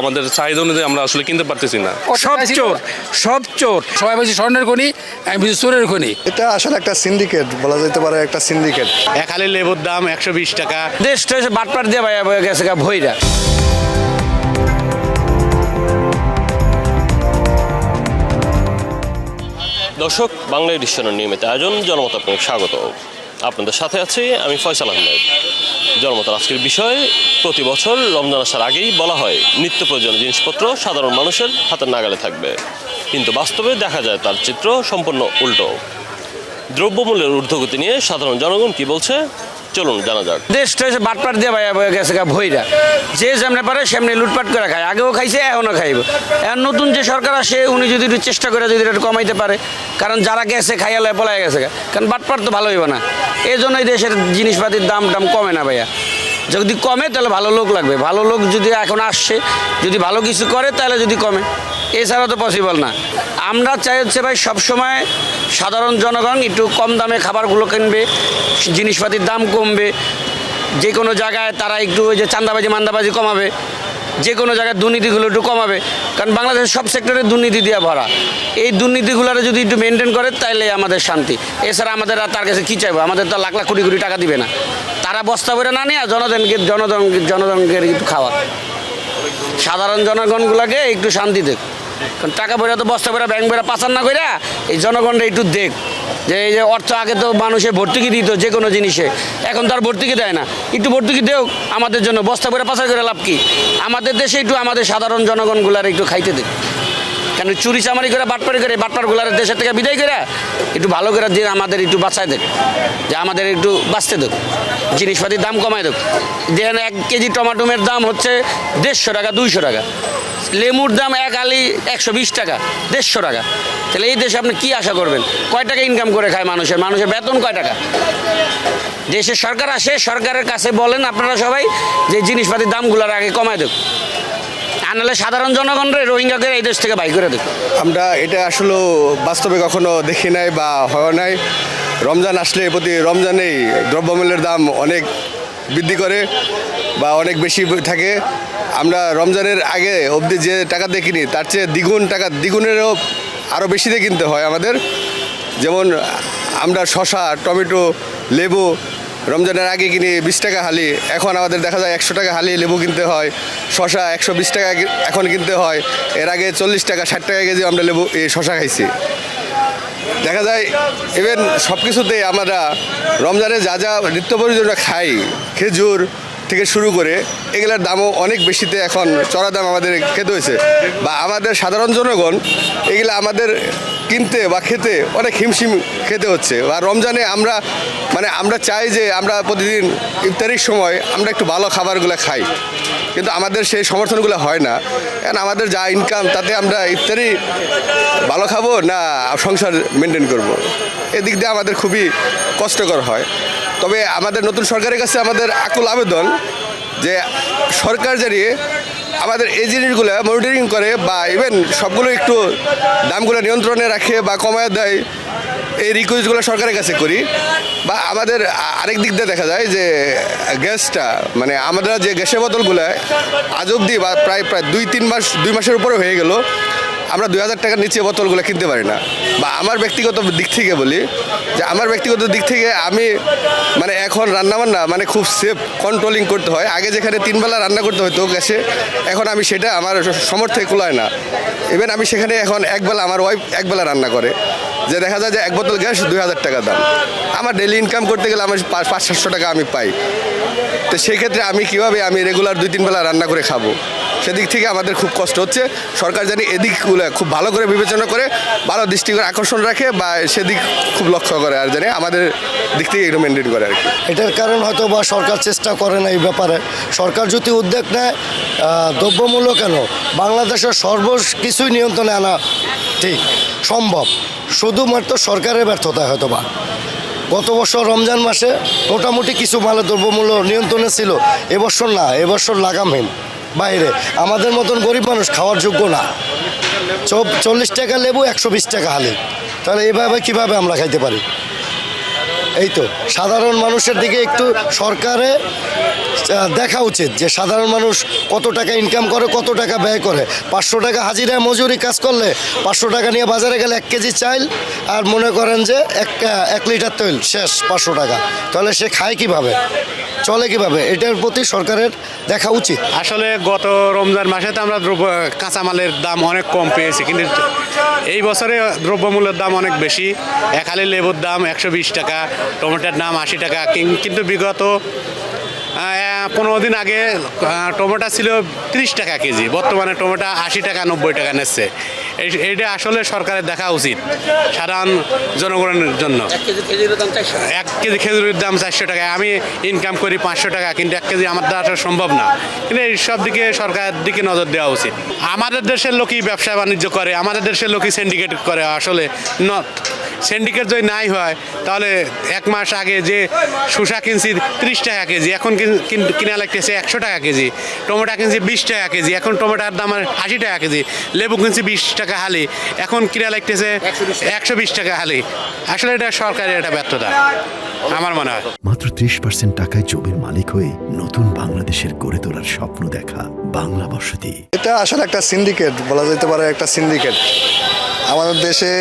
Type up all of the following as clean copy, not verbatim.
আমাদের চাহিদা অনুযায়ী আমরা আসলে কিনতে পারতেছি না। সব চোর সবাই বলছি স্বর্ণের খনি, আমি বলছি চোরের খনি। এটা আসলে একটা সিন্ডিকেট বলা যেতে পারে, একটা সিন্ডিকেট। এক হালি লেবুর দাম 120 টাকা। দেশটা এসে বাটপাট দিয়ে ভাইয়া বয়ে গেছে ভইরা। দর্শক, বাংলা এডিশনের নিয়মিত আয়োজন জনমত আপনাকে স্বাগত। আপনাদের সাথে আছি আমি ফয়সাল আহমেদ। জনমতের আজকের বিষয়, প্রতি বছর রমজান আসার আগেই বলা হয় নিত্য প্রয়োজনীয় জিনিসপত্র সাধারণ মানুষের হাতের নাগালে থাকবে, কিন্তু বাস্তবে দেখা যায় তার চিত্র সম্পূর্ণ উল্টো। দ্রব্যমূল্যের ঊর্ধ্বগতি নিয়ে সাধারণ জনগণ কি বলছে, চলুন জানা যাক। দেশটা এসে বাটপাট দিয়ে ভাইয়া বয়ে গেছে ভইরা। যে যেমনি পারে সেমনি লুটপাট করে খায়, আগেও খাইছে এখনও খাইব। এখন নতুন যে সরকার আসে উনি যদি একটু চেষ্টা করে যদি একটু কমাইতে পারে, কারণ যারা গেছে খাইয়া লয় পলাই গেছে, কারণ বাটপাট তো ভালো হইব না। এই জন্যই দেশের জিনিসপাতির দাম কমে না ভাইয়া। যদি কমে তাহলে ভালো লোক লাগবে, ভালো লোক যদি এখন আসছে যদি ভালো কিছু করে তাহলে যদি কমে, এছাড়া তো পসিবল না। আমরা চাই হচ্ছে ভাই সবসময় সাধারণ জনগণ একটু কম দামে খাবারগুলো কিনবে, জিনিসপাতির দাম কমবে, যে কোনো জায়গায় তারা একটু ওই যে চাঁদাবাজি মান্দাবাজি কমাবে, যে কোনো জায়গায় দুর্নীতিগুলো একটু কমাবে, কারণ বাংলাদেশের সব সেক্টরে দুর্নীতি দিয়ে ভরা। এই দুর্নীতিগুলোর যদি একটু মেনটেন করে তাইলে আমাদের শান্তি। এছাড়া আমাদের আর তার কাছে কী চাইবো, আমাদের তো লাখ লাখ কোটি কোটি টাকা দিবে না, তারা বস্তা করে না নিয়ে জনগণকে একটু খাওয়া, সাধারণ জনগণগুলোকে একটু শান্তি দেখ। কারণ টাকা পয়সা তো বস্তা করে ব্যাংক বেড়া পাচার না করে এই জনগণরা একটু দেখ যে এই যে অর্থ আগে তো মানুষে ভর্তুকি দিত যে কোনো জিনিসে, এখন তো আর ভর্তুকি দেয় না। একটু ভর্তুকি দেও আমাদের জন্য, বস্তা করে পাচার করে লাভ কি? আমাদের দেশে একটু আমাদের সাধারণ জনগণগুলার একটু খাইতে দেখ, কেন চুরি চামারি করে বাটপারি করে বাটপারগুলার দেশের থেকে বিদায় করে একটু ভালো করে দিয়ে আমাদের একটু বাঁচায় দেখ, যে আমাদের একটু বাঁচতে দেখ, জিনিসপাতির দাম কমায় দেখ। যেখানে 1 কেজি টমাটোমের দাম হচ্ছে 150 টাকা 200 টাকা, লেবুর দাম এক আলি 120 টাকা 150 টাকা, তাহলে এই দেশে আপনি কি আশা করবেন? কয় টাকা ইনকাম করে খায় মানুষের বেতন কয় টাকা? দেশের সরকার আসে, সরকারের কাছে বলেন আপনারা সবাই যে জিনিসপাতির দামগুলোর আগে কমায় দেখ, আনালে সাধারণ জনগণরা রোহিঙ্গাকে এই দেশ থেকে বাই করে দেখ। আমরা এটা আসলে বাস্তবে কখনো দেখি নাই বা হয় নাই। রমজান আসলে প্রতি রমজানেই দ্রব্যমূল্যের দাম অনেক বৃদ্ধি করে বা অনেক বেশি থাকে। আমরা রমজানের আগে অবধি যে টাকা দিয়ে কিনি তার চেয়ে দ্বিগুণেরও আরও বেশি দিয়ে কিনতে হয় আমাদের। যেমন আমরা শসা, টমেটো, লেবু রমজানের আগে কিনি 20 টাকা হালি, এখন আমাদের দেখা যায় 100 টাকা হালি লেবু কিনতে হয়। শসা 120 টাকা এখন কিনতে হয়, এর আগে 40 টাকা 60 টাকা কেজি আমরা শসা খাইছি। দেখা যায় ইভেন সব কিছুতেই আমরা রমজানে যা যা নিত্য প্রয়োজনীয় খাই, খেজুর থেকে শুরু করে এগুলোর দামও অনেক বেশিতে এখন চড়া দাম আমাদের খেতে হয়েছে, বা আমাদের সাধারণ জনগণ এগুলো আমাদের কিনতে বা খেতে অনেক হিমশিম খেতে হচ্ছে। বা রমজানে আমরা চাই যে আমরা প্রতিদিন ইফতারির সময় আমরা একটু ভালো খাবারগুলো খাই, কিন্তু আমাদের সেই সমর্থনগুলো হয় না। কারণ আমাদের যা ইনকাম তাতে আমরা ইফতারি ভালো খাবো না সংসার মেনটেন করব, এদিক দিয়ে আমাদের খুবই কষ্টকর হয়। তবে আমাদের নতুন সরকারের কাছে আমাদের আকুল আবেদন যে সরকার জানিয়ে আমাদের এই জিনিসগুলো মনিটরিং করে বা ইভেন সবগুলো একটু দামগুলো নিয়ন্ত্রণে রাখে বা কমায় দেয়, এই রিকোয়েস্টগুলো সরকারের কাছে করি। বা আমাদের আরেক দিক দিয়ে দেখা যায় যে গ্যাসটা আমরা যে গ্যাসের বোতলগুলো আজ অবধি বা প্রায় 2 মাসের উপরে হয়ে গেল, আমরা 2000 টাকার নিচে বোতলগুলো কিনতে পারি না। বা আমার ব্যক্তিগত দিক থেকে বলি যে আমার ব্যক্তিগত দিক থেকে আমি এখন রান্নাবান্না খুব সেফ কন্ট্রোলিং করতে হয়। আগে যেখানে 3 বেলা রান্না করতে হতো গ্যাসে, এখন আমি সেটা আমার সামর্থ্যে কুলায় না। ইভেন আমি সেখানে এখন একবেলা, আমার ওয়াইফ একবেলা রান্না করে, যে দেখা যায় যে 1 বোতল গ্যাস 2000 টাকা দাম। আমার ডেলি ইনকাম করতে গেলে আমার 500-700 টাকা আমি পাই। তো সেক্ষেত্রে আমি কীভাবে রেগুলার 2-3 বেলা রান্না করে খাবো? সেদিক থেকে আমাদের খুব কষ্ট হচ্ছে। সরকার জানি এদিকগুলো খুব ভালো করে বিবেচনা করে, ভালো দৃষ্টিকোণ আকর্ষণ রাখে বা সেদিক খুব লক্ষ্য করে, আর জানি আমাদের দিক থেকে একটু মেনটেন করে আর কি। এটার কারণ হয়তো বা সরকার চেষ্টা করে না এই ব্যাপারে। সরকার যদি উদ্যোগ নেয়, দ্রব্যমূল্য কেন বাংলাদেশের কিছুই নিয়ন্ত্রণে আনা ঠিক সম্ভব, শুধুমাত্র সরকারের ব্যর্থতায় হয়তো বা। গত বছর রমজান মাসে মোটামুটি কিছু মালের দ্রব্যমূল্য নিয়ন্ত্রণে ছিল, এবছর না, এবছর লাগামহীন। বাইরে আমাদের মতন গরিব মানুষ খাওয়ার যোগ্য না। 40 টাকা লেবু 120 টাকা হালি, তাহলে এভাবে কীভাবে আমরা খাইতে পারি? এই তো সাধারণ মানুষের দিকে একটু সরকারে দেখা উচিত যে সাধারণ মানুষ কত টাকা ইনকাম করে, কত টাকা ব্যয় করে। 500 টাকা হাজিরায় মজুরি কাজ করলে 500 টাকা নিয়ে বাজারে গেলে 1 কেজি চাল আর মনে করেন যে 1 লিটার তেল শেষ 500 টাকা, তাহলে সে খায় কিভাবে, চলে কিভাবে? এটার প্রতি সরকারের দেখা উচিত। আসলে গত রমজান মাসে তো আমরা কাঁচামালের দাম অনেক কম পেয়েছি, কিন্তু এই বছরে দ্রব্যমূল্যের দাম অনেক বেশি। এক হালি লেবুর দাম 120 টাকা, টমেটোর দাম 80 টাকা। কিন্তু বিগত 15 দিন আগে টমেটো ছিল 30 টাকা কেজি, বর্তমানে টমেটো 80 টাকা 90 টাকা নিচ্ছে। এইটা আসলে সরকারের দেখা উচিত সাধারণ জনগণের জন্য। 1 কেজি খেজুরের দাম 400 টাকা। 1 কেজি খেজুরের দাম 400 টাকা। আমি ইনকাম করি 500 টাকা, কিন্তু 1 কেজি আমার দ্বারা সম্ভব না। কিন্তু এই সব দিকে সরকারের দিকে নজর দেওয়া উচিত। আমাদের দেশের লোকই ব্যবসা বাণিজ্য করে, আমাদের দেশের লোকই সিন্ডিকেট করে। আসলে সিন্ডিকেট যদি নাই হয় তাহলে 1 মাস আগে যে শসা কিনছি 30 টাকা কেজি, এখন কিনা লাগতেছে 100 টাকা কেজি। টমেটো কিনছি 20 টাকা কেজি, এখন টমেটোর দাম 80 টাকা কেজি। লেবু কিনছি 20 টাকা হালি, এখন কিনা লাগতেছে 120 টাকা হালি। আসলে এটা সরকারের একটা ব্যর্থতা আমার মনে হয়। মাত্র 30% টাকায় জমির মালিক হয়ে নতুন বাংলাদেশের গড়ে তোলার স্বপ্ন দেখা বাংলা বসতি। এটা আসলে একটা সিন্ডিকেট বলা যেতে পারে, একটা সিন্ডিকেট। আমাদের দেশে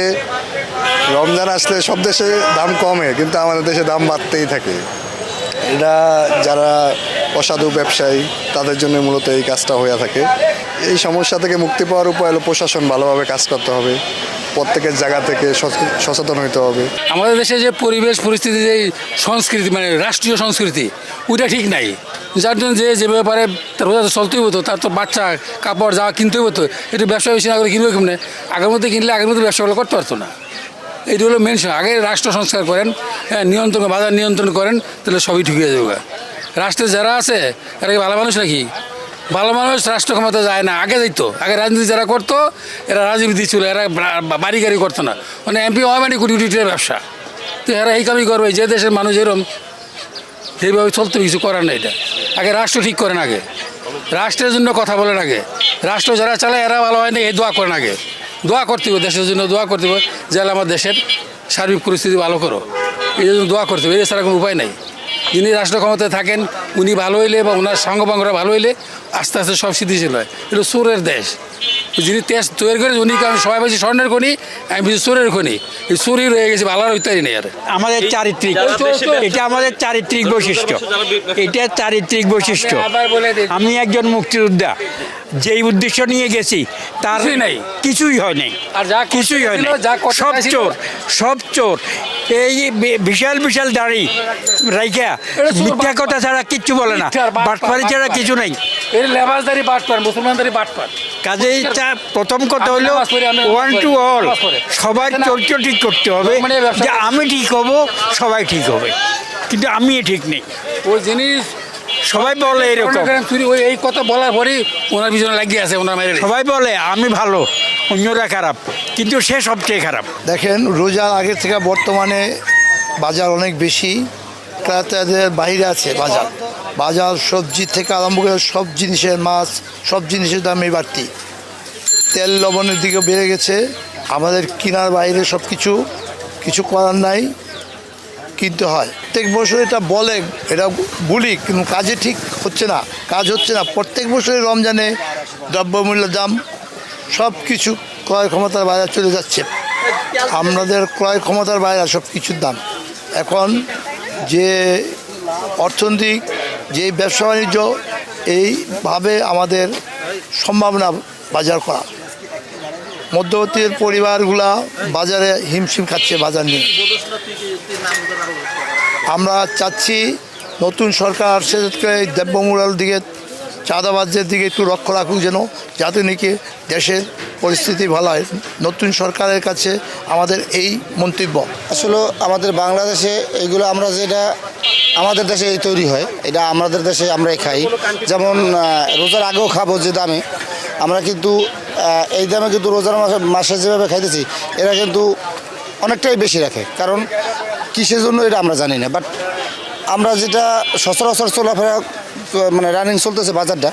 রমজান আসলে সব দেশে দাম কমে, কিন্তু আমাদের দেশে দাম বাড়তেই থাকে। এটা যারা অসাধু ব্যবসায়ী তাদের জন্য মূলত এই কাজটা হয়ে থাকে। এই সমস্যা থেকে মুক্তি পাওয়ার উপায় হলো প্রশাসন ভালোভাবে কাজ করতে হবে, প্রত্যেকের জায়গা থেকে সচেতন হতে হবে। আমাদের দেশে যে পরিবেশ পরিস্থিতি, যে সংস্কৃতি মানে রাষ্ট্রীয় সংস্কৃতি, ওইটা ঠিক নাই। যার জন্য যে ব্যাপারে রোজা তো চলতেই হতো, তার তো বাচ্চা কাপড় যা কিনতেই হতো। একটু ব্যবসা বেশি না করে কিনবে কেমনে? আগের মধ্যে কিনলে আগের মধ্যে ব্যবসাগুলো করতে পারতো না। এইটা হলো মেন। আগে রাষ্ট্র সংস্কার করেন, হ্যাঁ, নিয়ন্ত্রণ, বাজার নিয়ন্ত্রণ করেন, তাহলে সবই ঠিক হয়ে যাবে। রাষ্ট্রে যারা আছে এরা কি ভালো মানুষ নাকি? ভালো মানুষ রাষ্ট্র ক্ষমতা যায় না। আগে যাইতো, আগে রাজনীতি যারা করতো এরা রাজনীতি ছিল, এরা বাড়ি গাড়ি করতো না। মানে এমপি হয় মানে কোটি কোটি টাকার ব্যবসা। তো এরা এই কামই করবে। যে দেশের মানুষ এরকম সেইভাবে চলতে কিছু করার না। এটা আগে রাষ্ট্র ঠিক করেন, আগে রাষ্ট্রের জন্য কথা বলেন। আগে রাষ্ট্র যারা চালায় এরা ভালো হয় না, এই দোয়া করেন। আগে দোয়া করতে হবে, দেশের জন্য দোয়া করতে হবে যে আমার দেশের সার্বিক পরিস্থিতি ভালো করো, এই জন্য দোয়া করতে হবে। এছাড়া কোনো উপায় নাই। যিনি রাষ্ট্র ক্ষমতায় থাকেন উনি ভালো হইলে বা ওনার সঙ্গপাঙ্গরা ভালো হইলে আস্তে আস্তে সব স্থিতিশীল হয়। এটা চোরের দেশ। যিনি তেজ তৈরি করে উনি, আমি সবাই বলছি স্বর্ণের খনি, আমি বলছি চোরের খনি। এই চুরি রয়ে গেছে, ভালো হইতে নেই। আর আমাদের চারিত্রিক, এটা আমাদের চারিত্রিক বৈশিষ্ট্য, এটা চারিত্রিক বৈশিষ্ট্য। আমি একজন মুক্তিযোদ্ধা, যেই উদ্দেশ্য নিয়ে গেছি তার কিছুই হয় নাই, আর যা কিছুই হয় নাই। সব চোর, সব চোর। এই বিশাল বিশাল দাড়ি রাইখা মিথ্যা কথা ছাড়া কিচ্ছু বলে না, বাটপারি ছাড়া কিছু নাই। লেবাসদারি বাটপার, মুসলমানদারি বাটপার। কাজেই প্রথম কথা হলো ওয়ান টু অল, সবার চরিত্র ঠিক করতে হবে যে আমি ঠিক হব, সবাই ঠিক হবে, কিন্তু আমি ঠিক নেই। ওই জিনিস সবাই বলে এরকম, এই কথা বলার পরেই ওনার পিছনে লাগিয়ে আছে, ওনার মেরে সবাই বলে আমি ভালো, অন্যরা খারাপ, কিন্তু সে সবচেয়ে খারাপ। দেখেন, রোজার আগের থেকে বর্তমানে বাজার অনেক বেশি, ক্রেতাদের বাইরে আছে বাজার। বাজার সবজি থেকে আরম্ভ করে সব জিনিসের, মাছ, সব জিনিসের দামই বাড়তি। তেল লবণের দিকে বেড়ে গেছে। আমাদের কেনার বাইরে সব কিছু করার নাই, কিনতে হয়। প্রত্যেক বছর এটা বলে, এটা বলি, কিন্তু কাজে ঠিক হচ্ছে না, কাজ হচ্ছে না। প্রত্যেক বছরই রমজানে দ্রব্যমূল্যের দাম, সব কিছু ক্রয় ক্ষমতার বাইরে চলে যাচ্ছে। আমাদের ক্রয় ক্ষমতার বাইরে সব কিছুর দাম। এখন যে অর্থনৈতিক, যে ব্যবসা বাণিজ্য, এইভাবে আমাদের সম্ভাবনা বাজার করা। মধ্যবর্তী পরিবারগুলা বাজারে হিমশিম খাচ্ছে বাজার নিয়ে। আমরা চাচ্ছি নতুন সরকার সেক্ষেত্রে দ্রব্যমূল্যের দিকে, চাঁদাবাজদের দিকে একটু লক্ষ্য রাখুক, যেন যাতে নাকি দেশের পরিস্থিতি ভালো হয়। নতুন সরকারের কাছে আমাদের এই মন্তব্য। আসলে আমাদের বাংলাদেশে এইগুলো আমরা যেটা আমাদের দেশে এই তৈরি হয়, এটা আমাদের দেশে আমরাই খাই। যেমন রোজার আগেও খাবো যে দামে, আমরা কিন্তু এই দামে কিন্তু রোজার মাসে যেভাবে খাইতেছি, এরা কিন্তু অনেকটাই বেশি রাখে। কারণ কিসের জন্য এটা আমরা জানি না, বাট আমরা যেটা সচরাচর চলাফেরা মানে রানিং চলতেছে বাজারটা,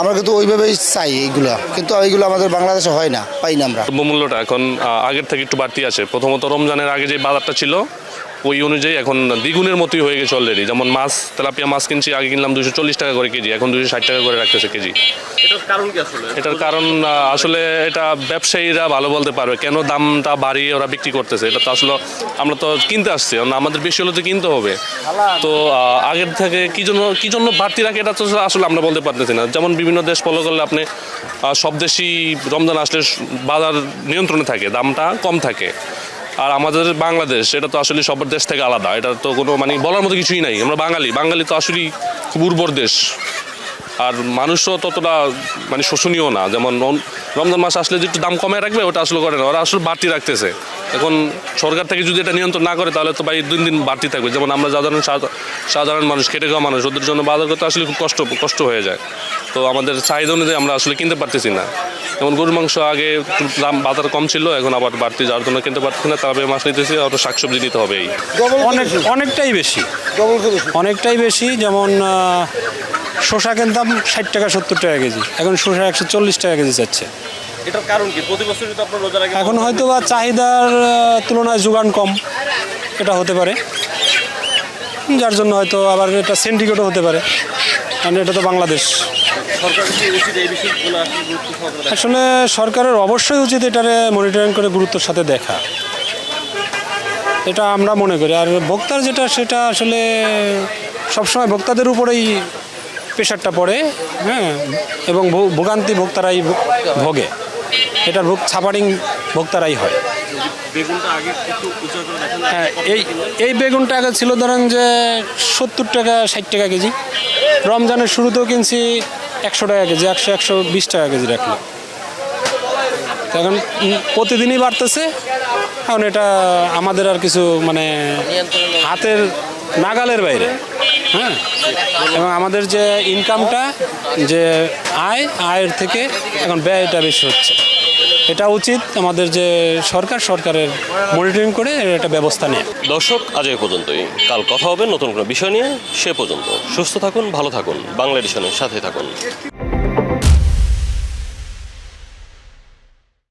আমরা কিন্তু ওইভাবেই চাই এইগুলা, কিন্তু এইগুলো আমাদের বাংলাদেশে হয় না, পাই না আমরা। দ্রব্যমূল্যটা এখন আগের থেকে একটু বাড়তি আছে। প্রথমত রমজানের আগে যে বাজারটা ছিল ওই অনুযায়ী এখন দ্বিগুণের মতোই হয়ে গেছে অলরেডি। যেমন মাছ, তেলাপিয়া মাছ কিনছি, আগে কিনলাম 240 টাকা করে কেজি, এখন 260 টাকা করে রাখতেছে কেজি। এটার কারণ কি আসলে? এটার কারণ আসলে এটা ব্যবসায়ীরা ভালো বলতে পারবে কেন দামটা বাড়িয়ে ওরা বিক্রি করতেছে। এটা তো আসলে আমরা তো কিনতে আসছি, আমাদের বেশি হলে তো কিনতে হবে। তো আগের থেকে কি জন্য বাড়তি রাখে এটা তো আসলে আমরা বলতে পারতেছি না। যেমন বিভিন্ন দেশ ফলো করলে আপনি সব দেশই রমজান আসলে বাজার নিয়ন্ত্রণে থাকে, দামটা কম থাকে। আর আমাদের বাংলাদেশ এটা তো আসলে সব দেশ থেকে আলাদা, এটা তো কোনো মানে বলার মতো কিছুই নাই। আমরা বাঙালি তো আসলেই খুব উর্বর দেশ, আর মানুষও ততটা মানে শোষণীয় না। যেমন রমজান মাস আসলে যে একটু দাম কমে রাখবে ওটা আসলে করে না, ওরা আসলে বাড়তি রাখতেছে। এখন সরকার থেকে যদি এটা নিয়ন্ত্রণ না করে তাহলে তো ভাই দিন বাড়তি থাকবে। যেমন আমরা সাধারণ মানুষ, খেটে খাওয়া মানুষ, ওদের জন্য বাজার করতে আসলে খুব কষ্ট হয়ে যায়। তো আমাদের চাহিদা অনুযায়ী আমরা আসলে কিনতে পারতেছি না। যেমন গরুর মাংস আগে দাম বাজার কম ছিল, এখন আবার বাড়তি যার জন্য কিনতে পারতেছি না। তারপরে মাছ নিতেছি, আবার শাকসবজি নিতে হবে। এই অনেকটাই বেশি। যেমন শসা কিনতাম 60 টাকা 70 টাকা কেজি, এখন শসা 140 টাকা কেজি যাচ্ছে। এটার কারণ কি? প্রতি বছরই তো আপনার রোজার আগে এখন হয়তো বা চাহিদার তুলনায় যোগান কম, এটা হতে পারে, যার জন্য হয়তো আবার এটা সিন্ডিকেটও হতে পারে, কারণ এটা তো বাংলাদেশ। সরকার কি উচিত এই বিষয়গুলো আসলে গুরুত্ব সহকারে দেখা? আসলে সরকারের অবশ্যই উচিত এটারে মনিটরিং করে গুরুত্বের সাথে দেখা, এটা আমরা মনে করি। আর ভোক্তার যেটা, সেটা আসলে সবসময় ভোক্তাদের উপরেই প্রেশারটা পড়ে, হ্যাঁ, এবং ভোগান্তি ভোক্তারাই ভোগে, এটার ছাপারিং ভোক্তারাই হয়। বেগুনটা আগে একটু উঁচু করে দেখেন। হ্যাঁ, এই বেগুনটা আগে ছিল ধরেন যে 70 টাকা 60 টাকা কেজি, রমজানের শুরুতেও কিনছি 100 টাকা কেজি, 120 টাকা কেজি রাখলো। এখন প্রতিদিনই বাড়তেছে। এখন এটা আমাদের আর কিছু মানে হাতের নাগালের বাইরে, হ্যাঁ। এবং আমাদের যে ইনকামটা, যে আয়ের থেকে এখন ব্যয়টা বেশি হচ্ছে। এটা উচিত আমাদের যে সরকারের মনিটরিং করে একটা ব্যবস্থা নেয়। দর্শক, আজ এই পর্যন্তই। কাল কথা হবে নতুন কোনো বিষয় নিয়ে। সে পর্যন্ত সুস্থ থাকুন, ভালো থাকুন, বাংলা এডিশনের সাথে থাকুন।